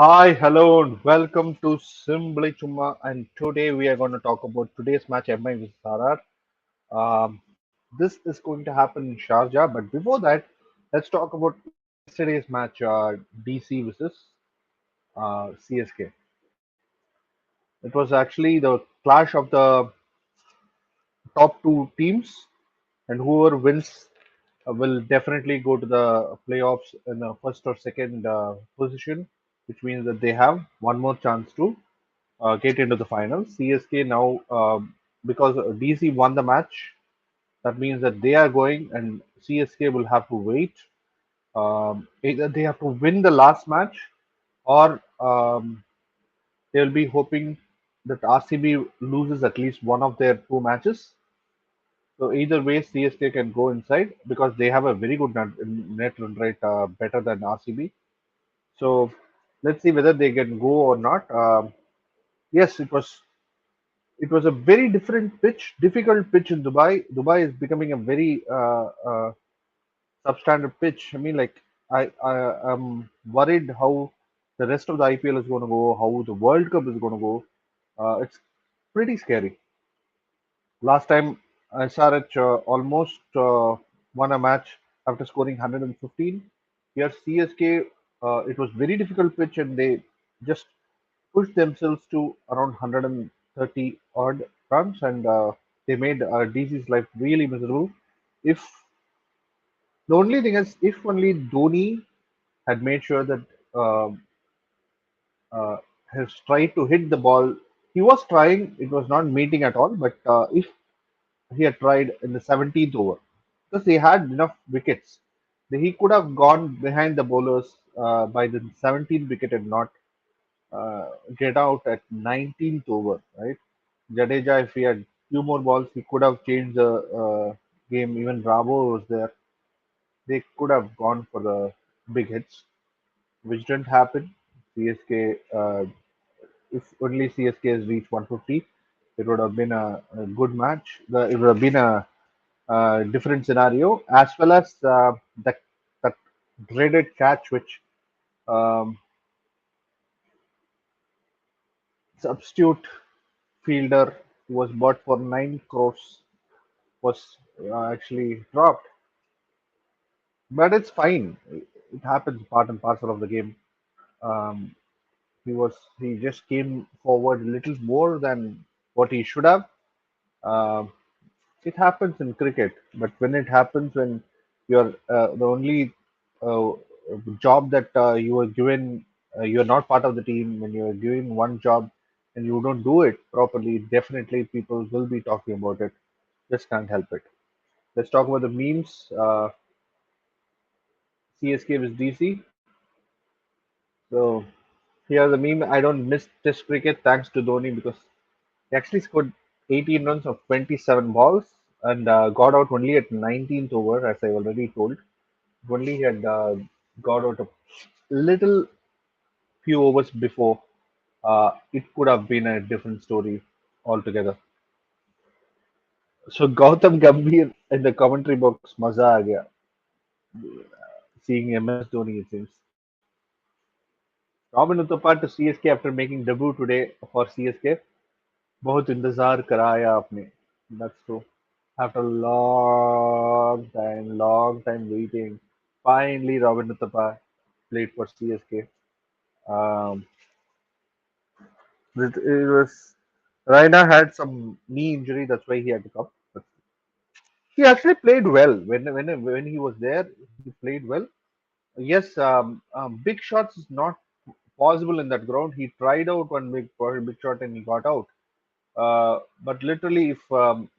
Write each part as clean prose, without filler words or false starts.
Hi, hello, and welcome to Simbly Chumma. And today we are going to talk about today's match, MI vs RR. This is going to happen in Sharjah, but before that, let's talk about yesterday's match, DC versus CSK. It was actually the clash of the top two teams, and whoever wins will definitely go to the playoffs in the first or second position, which means that they have one more chance to get into the finals. CSK now, because DC won the match, that means that they are going, and CSK will have to wait. Either they have to win the last match, or they'll be hoping that RCB loses at least one of their two matches. So either way, CSK can go inside because they have a very good net run rate, better than RCB. So let's see whether they can go or not. Yes, it was a very different pitch, difficult pitch in Dubai. Dubai is becoming a very substandard pitch. I mean, like I am worried how the rest of the IPL is going to go, how the World Cup is going to go. It's pretty scary. Last time SRH almost won a match after scoring 115. Here CSK, it was very difficult pitch and they just pushed themselves to around 130 odd runs and they made DC's life really miserable. If the only thing is, if only Dhoni had made sure that uh, has tried to hit the ball, he was trying. It was not meeting at all. But if he had tried in the 17th over, because they had enough wickets, he could have gone behind the bowlers by the 17th wicket and not get out at 19th over, right? Jadeja, if he had few more balls, he could have changed the game. Even Bravo was there. They could have gone for the big hits, which didn't happen. CSK, if only CSK has reached 150, it would have been a good match. It would have been a different scenario, as well as that dreaded catch which um, substitute fielder who was bought for 9 crores was actually dropped. But it's fine. It happens, part and parcel of the game. Um, he just came forward a little more than what he should have. Um it happens in cricket, but when it happens when you're the only uh, job that you were given, you're not part of the team. When you're given one job and you don't do it properly, definitely people will be talking about it. Just can't help it. Let's talk about the memes. CSK with DC. So here's the meme. I don't miss Test cricket thanks to Dhoni because he actually scored 18 runs of 27 balls and got out only at 19th over, as I already told. If only he had got out a little few overs before, it could have been a different story altogether. So Gautam Gambhir in the commentary box, maza aa gaya, seeing MS Dhoni, it seems. Robin Uthappa to CSK after making debut today for CSK. बहुत इंतजार कराया आपने. That's true. After a long time waiting, finally Robin Uthappa played for CSK. Um, it was Raina had some knee injury, that's why he had to come. But he actually played well when he was there. He played well. Yes, big shots is not possible in that ground. He tried out one big shot and he got out. But literally, if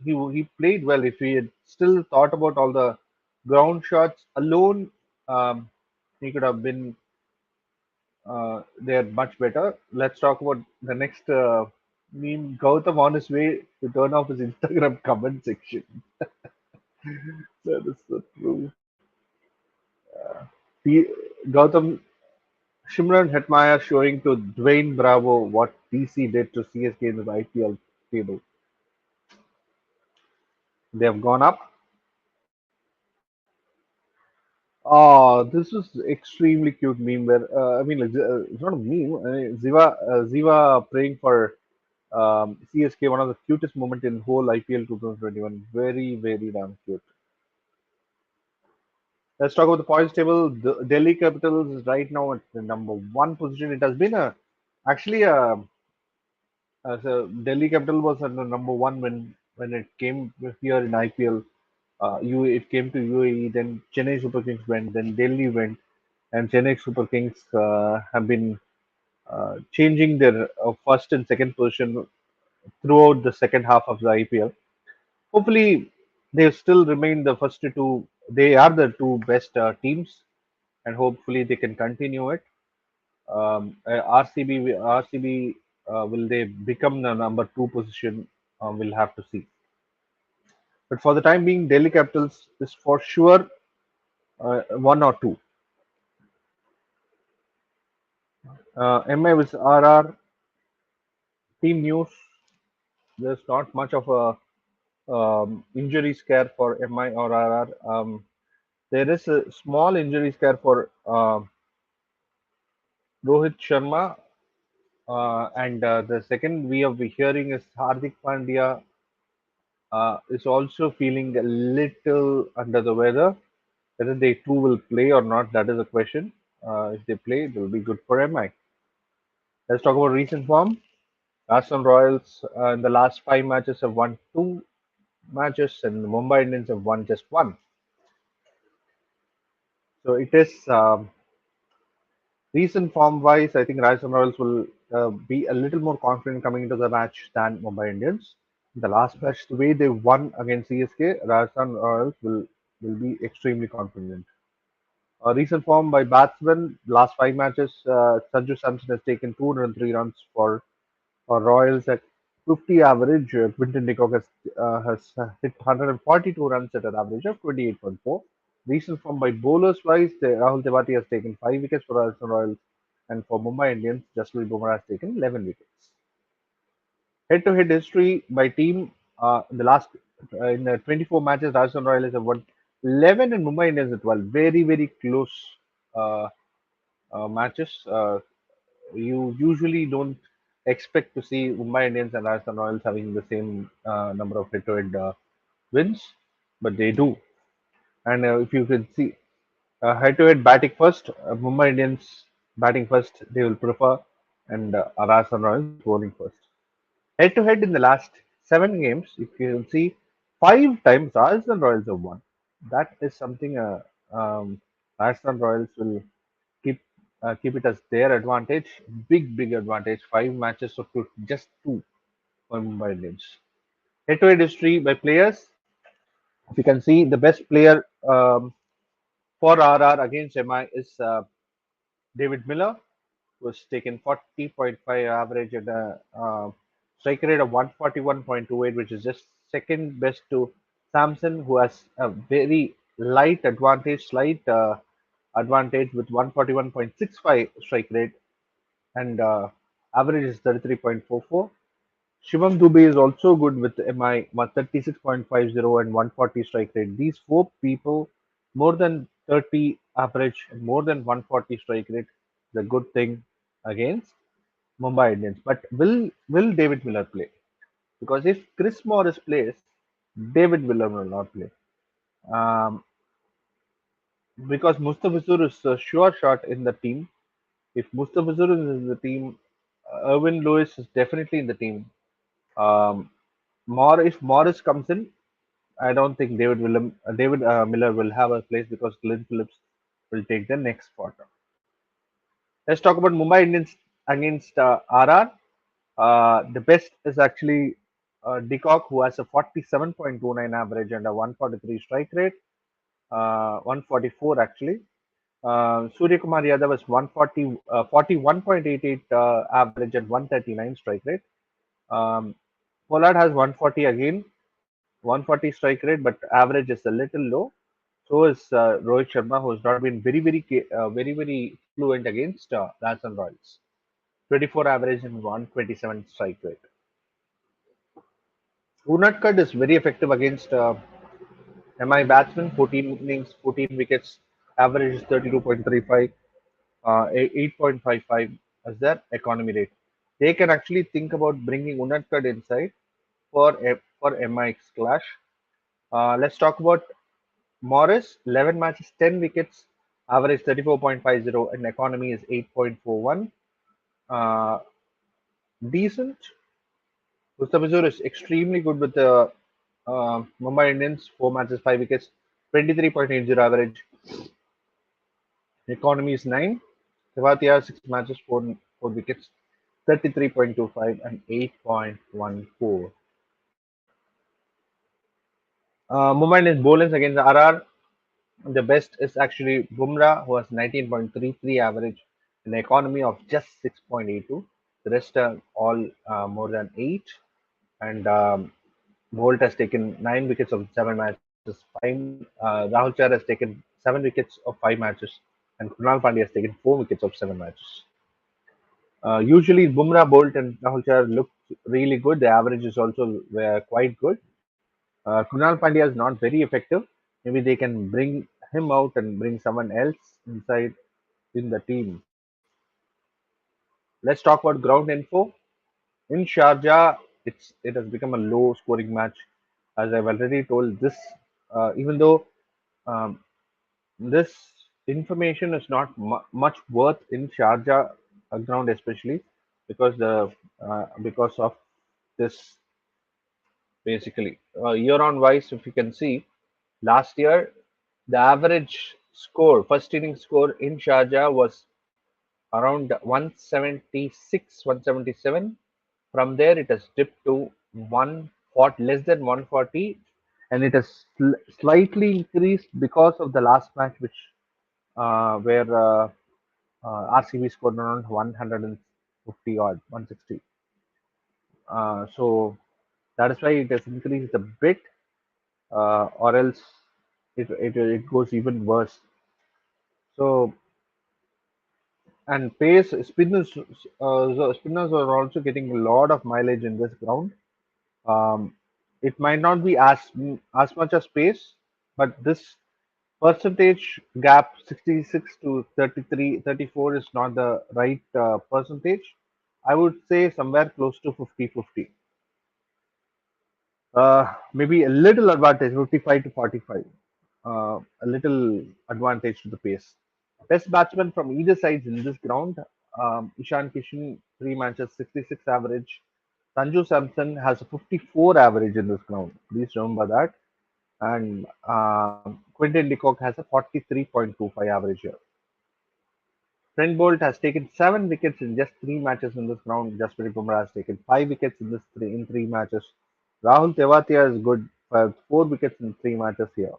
he played well, if he had still thought about all the ground shots alone, he could have been there much better. Let's talk about the next meme. Gautam on his way to turn off his Instagram comment section. That is so true. He, Gautam Shimran Hetmaya showing to Dwayne Bravo what DC did to CSK in the IPL table. They have gone up. Oh, This is extremely cute meme where I mean, like, it's not a meme. Ziva praying for CSK, one of the cutest moment in whole IPL 2021. Very, very damn cute. Let's talk about the points table. The Delhi Capitals is right now at the number one position. It has been a actually so Delhi Capital was at the number one when it came here in IPL. It came to UAE. Then Chennai Super Kings went. Then Delhi went, and Chennai Super Kings have been changing their first and second position throughout the second half of the IPL. Hopefully, they still remain the first two. They are the two best teams, and hopefully they can continue it. RCB, will they become the number two position? We'll have to see. But for the time being, Delhi Capitals is for sure one or two. MI with RR team news. There's not much of a injury scare for MI or RR. There is a small injury scare for Rohit Sharma, and the second we have been hearing is Hardik Pandya is also feeling a little under the weather. Whether they two will play or not, that is a question. If they play, it will be good for MI. Let's talk about recent form. Rajasthan Royals in the last five matches have won two matches, and the Mumbai Indians have won just one. So it is recent form wise. I think Rajasthan Royals will be a little more confident coming into the match than Mumbai Indians. The last match, the way they won against CSK, Rajasthan Royals will be extremely confident. Recent form by batsmen, last five matches, Sanju Samson has taken 203 runs for Royals at 50 average. Quinton de Kock has hit 142 runs at an average of 28.4. Recent form by bowlers wise, Rahul Tewati has taken 5 wickets for Rajasthan Royals, and for Mumbai Indians, Jasprit Bumrah has taken 11 wickets. Head-to-head history by team in the last in the 24 matches, Rajasthan Royals have won 11 and Mumbai Indians at 12. Very, very close uh, matches. You usually don't expect to see Mumbai Indians and Rajasthan Royals having the same number of head-to-head wins, but they do. And if you can see head-to-head batting first, Mumbai Indians batting first, they will prefer, and Rajasthan Royals bowling first. Head-to-head in the last seven games, if you can see, five times Rajasthan Royals have won. That is something Rajasthan Royals will keep it as their advantage, big advantage. Five matches to just two for Mumbai Indians. Head-to-head history by players. If you can see, the best player for RR against MI is David Miller, who has taken 40.5 average and a strike rate of 141.28, which is just second best to Samson, who has a very slight advantage with 141.65 strike rate, and average is 33.44. Shivam Dubey is also good with MI 136.50 and 140 strike rate. These four people, more than 30 average and more than 140 strike rate, is a good thing against Mumbai Indians. But will David Miller play? Because if Chris Morris plays, David Miller will not play. Um, because Mustafizur is a sure shot in the team. If Mustafizur is in the team, Irwin Lewis is definitely in the team. Um, if Morris comes in, I don't think David Miller will have a place because Glenn Phillips will take the next spot. Let's talk about Mumbai Indians against RR. The best is actually Decock, who has a 47.29 average and a 143 strike rate, 144 actually. Surya Kumar Yadav was 41.88 average and 139 strike rate. Um, Pollard has 140 again, 140 strike rate, but average is a little low. So is Rohit Sharma, who has not been very fluent against Rajasthan Royals. 24 average and 127 strike rate. Unadkat is very effective against MI batsmen. 14 innings, 14 wickets average is 32.35, 8.55 as their economy rate. They can actually think about bringing Unadkat inside for MIX clash. Let's talk about Morris. 11 matches, 10 wickets, average 34.50, and economy is 8.41. Uh, Decent. Mustafizur is extremely good with the Mumbai Indians. 4 matches, 5 wickets, 23.80 average. Economy is 9. Tewatia 6 matches, four wickets, 33.25 and 8.14. Mumbai Indians bowlers against RR. The best is actually Bumrah, who has 19.33 average, an economy of just 6.82. The rest are all more than 8. And Bolt has taken 9 wickets of 7 matches. Rahul Chahar has taken 7 wickets of 5 matches, and Kunal Pandya has taken 4 wickets of 7 matches. Usually, Bumrah, Bolt, and Rahul Chahar look really good. The averages also were quite good. Kunal Pandya is not very effective. Maybe they can bring him out and bring someone else inside in the team. Let's talk about ground info. In Sharjah, it has become a low scoring match. As I've already told, this even though um, this information is not much worth in Sharjah ground, especially because of this basically year on wise. If you can see, last year the average score, first inning score in Sharjah was around 176, 177. From there, it has dipped to 140, less than 140, and it has slightly increased because of the last match, which where RCB scored around 150 odd, 160. So that is why it has increased a bit, or else it goes even worse. So and pace spinners are also getting a lot of mileage in this ground. Um, it might not be as much as pace, but this percentage gap 66 to 33, 34 is not the right percentage. I would say somewhere close to 50-50. Maybe a little advantage, 55 to 45. A little advantage to the pace. Best batsman from either side in this ground. Ishan Kishan, 3 matches, 66 average. Sanju Samson has a 54 average in this ground. Please remember that. And Quinton de Kock has a 43.25 average here. Trent Bolt has taken 7 wickets in just 3 matches in this round. Jasprit Bumrah has taken 5 wickets in 3 matches. Rahul Tewatia is good for 4 wickets in 3 matches here.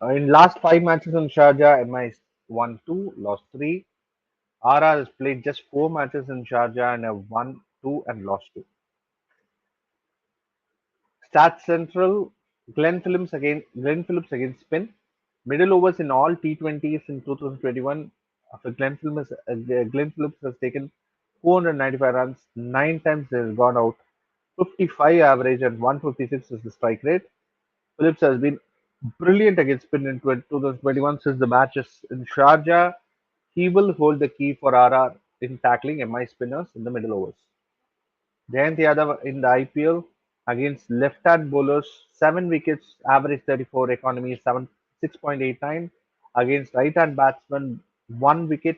In last 5 matches in Sharjah, MI won 2, lost 3. RR has played just 4 matches in Sharjah and have won 2 and lost 2. Stats Central, Glenn Phillips against spin. Middle overs in all T20s in 2021. After Glenn Phillips has taken 495 runs, 9 times he has gone out, 55 average and 156 is the strike rate. Phillips has been brilliant against spin in 2021 since the matches in Sharjah. He will hold the key for RR in tackling MI spinners in the middle overs. Jayant Yadav in the IPL against left-hand bowlers, 7 wickets, average 34, economy is 6.89. Against right-hand batsmen, 1 wicket,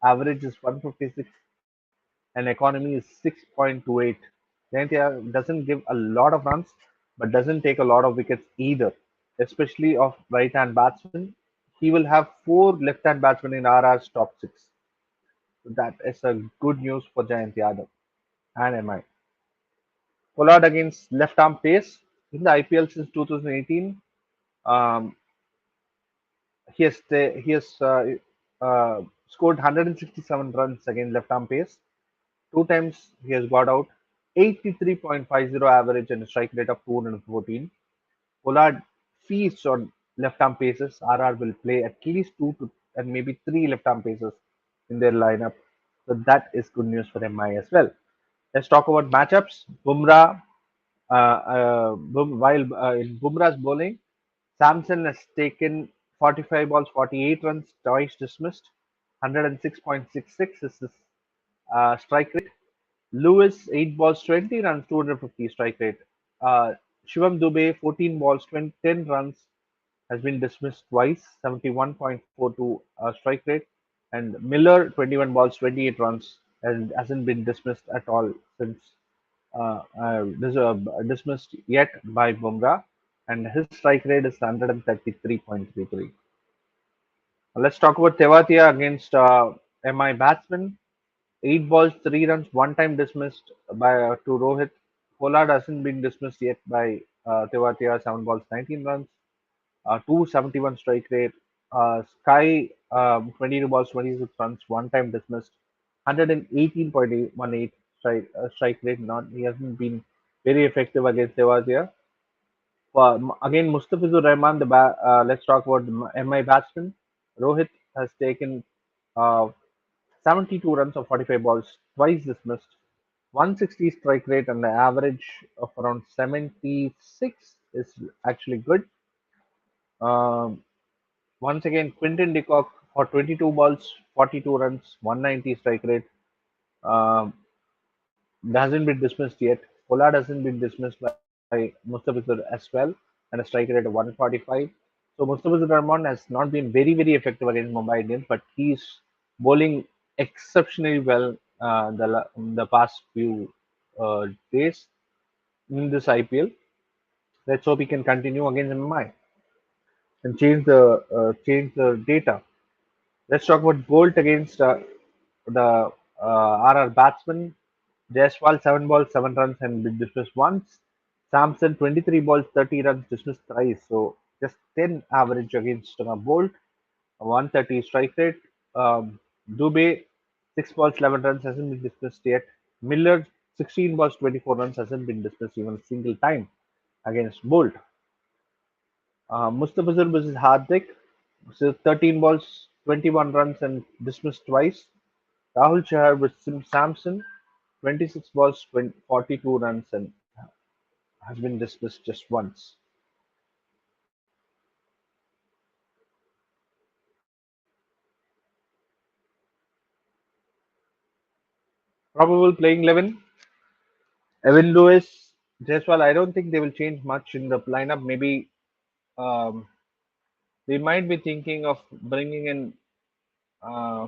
average is 156, and economy is 6.28. Jayant Yadav doesn't give a lot of runs, but doesn't take a lot of wickets either, especially of right-hand batsmen. He will have 4 left-hand batsmen in RR's top 6. So that is a good news for Jayant Yadav and MI. Pollard against left arm pace in the IPL since 2018. Um, he has scored 167 runs against left arm pace. 2 times he has got out. 83.50 average and a strike rate of 214. Pollard feasts on left arm paces. RR will play at least 2 and maybe 3 left arm paces in their lineup. So that is good news for MI as well. Let's talk about matchups. Bumrah while in Bumrah's bowling, Samson has taken 45 balls, 48 runs, twice dismissed. 106.66 is his strike rate. Lewis, 8 balls, 20 runs, 250 strike rate. Uh, Shivam Dubey, 14 balls, 20, 10 runs, has been dismissed twice, 71.42 strike rate. And Miller, 21 balls, 28 runs, and hasn't been dismissed at all since dismissed yet by Bumrah, and his strike rate is 133.33. Let's talk about Tewatia against MI batsman. 8 balls, 3 runs, one time dismissed by to Rohit. Pollard hasn't been dismissed yet by Tewatia. 7 balls, 19 runs, 271 strike rate. Sky 22 balls, 26 runs, one time dismissed. 118.18 strike rate. Not he hasn't been very effective against Tewatia. Again, Mustafizur Rahman, let's talk about the MI batsman. Rohit has taken uh, 72 runs of 45 balls, twice dismissed, 160 strike rate, and the average of around 76 is actually good. Um, Once again, Quinton de Kock for 22 balls, 42 runs, 190 strike rate. Um, hasn't been dismissed yet. Pollard hasn't been dismissed by Mustafizur as well, and a strike rate of 145. So Mustafizur Rahman has not been very effective against Mumbai Indians, but he's bowling exceptionally well the past few days in this IPL. Let's hope he can continue against MI and change the data. Let's talk about Bolt against the RR batsman. Jaiswal 7 balls, 7 runs and been dismissed once. Samson 23 balls, 30 runs, dismissed thrice. So just 10 average against Bolt, 130 strike rate. Um, Dubey 6 balls, 11 runs, hasn't been dismissed yet. Miller 16 balls, 24 runs, hasn't been dismissed even a single time against Bolt. Mustafizur versus Hardik. So 13 balls, 21 runs and dismissed twice. Rahul Chahar with Samson, 26 balls, 42 runs and has been dismissed just once. Probable playing 11. Evan Lewis, Jaiswal. I don't think they will change much in the lineup. Maybe um, they might be thinking of bringing in. Uh,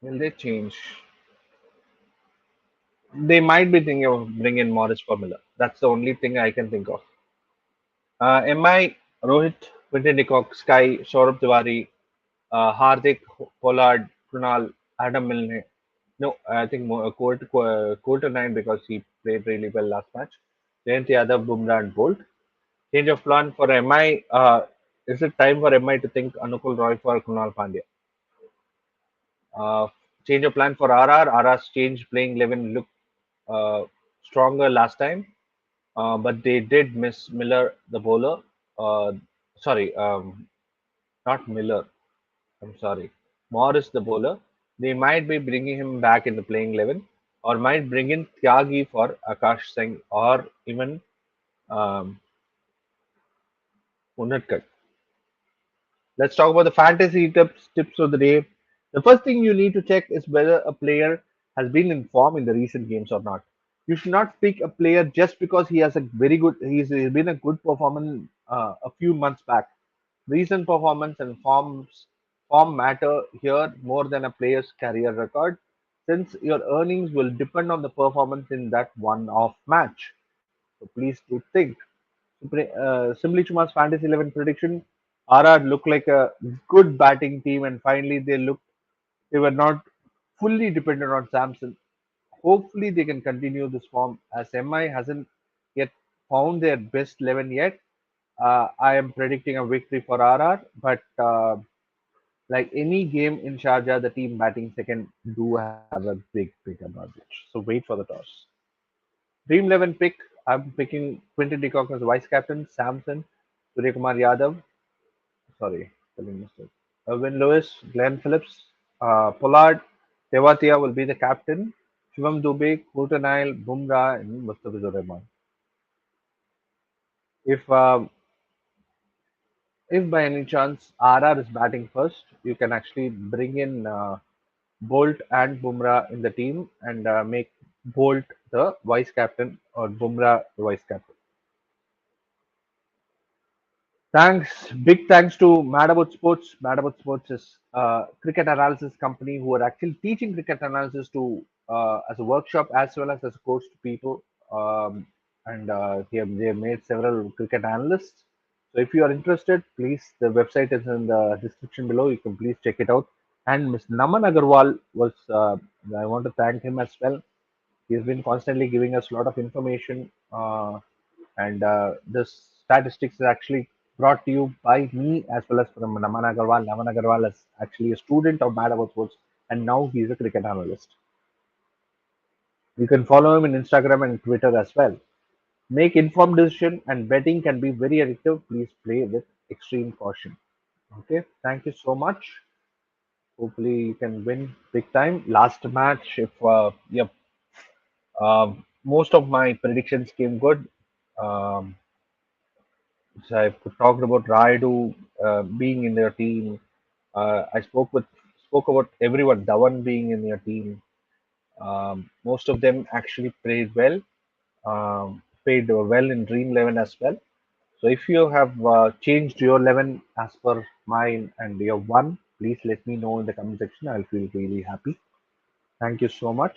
will they change? They might be thinking of bringing in Morris for Miller. That's the only thing I can think of. MI, Rohit, Quinton de Kock, Sky, Saurabh Tiwari, Hardik, Pollard, Krunal, Adam Milne. No, I think quarter nine because he played really well last match. Then the other Bumrah and Bolt. Change of plan for MI. Is it time for MI to think Anukul Roy for Kunal Pandya? Uh, Change of plan for RR. RR's change playing 11 looked uh, stronger last time, but they did miss Miller, the bowler. Uh, sorry, not Miller. I'm sorry. Morris, the bowler. They might be bringing him back in the playing 11 or might bring in Tyagi for Akash Singh or even um, Unadkat. Let's talk about the fantasy tips of the day. The first thing you need to check is whether a player has been in form in the recent games or not. You should not pick a player just because he has a very good he's been a good performance a few months back. Recent performance and form matter here more than a player's career record, since your earnings will depend on the performance in that one-off match. So please do think. Simbly Chumma's Fantasy 11 prediction: RR looked like a good batting team, and finally they were not fully dependent on Samson. Hopefully, they can continue this form as MI hasn't yet found their best 11 yet. I am predicting a victory for RR, but like any game in Sharjah, the team batting second do have a big advantage. So wait for the toss. Dream 11 pick. I'm picking Quinton de Kock as vice captain, Samson, Suryakumar Yadav, sorry, spelling mistake. Irwin Lewis, Glenn Phillips, Pollard, Tewatia will be the captain. Shivam Dubey, Coulter-Nile, Bumrah, and Mustafizur Rahman. If if by any chance RR is batting first, you can actually bring in Bolt and Bumrah in the team and make Bolt the vice captain or Bumrah the vice captain. Thanks, big thanks to Mad About Sports. Mad About Sports is a cricket analysis company who are actually teaching cricket analysis to as a workshop as well as a course to people. And they have made several cricket analysts. So if you are interested, please the website is in the description below. You can please check it out. And Ms. Naman Agarwal was I want to thank him as well. He's been constantly giving us a lot of information, and this statistics is actually brought to you by me as well as from Naman Agarwal. Naman Agarwal is actually a student of Mad About Sports, and now he's a cricket analyst. You can follow him in Instagram and Twitter as well. Make informed decision, and betting can be very addictive. Please play with extreme caution. Okay, thank you so much. Hopefully, you can win big time. Last match, if yep, most of my predictions came good. Um, so I talked about Raidu being in their team. I spoke about everyone, Dhawan being in their team. Most of them actually played well, played well in Dream 11 as well. So if you have changed your 11 as per mine and you have won, please let me know in the comment section. I'll feel really happy. Thank you so much.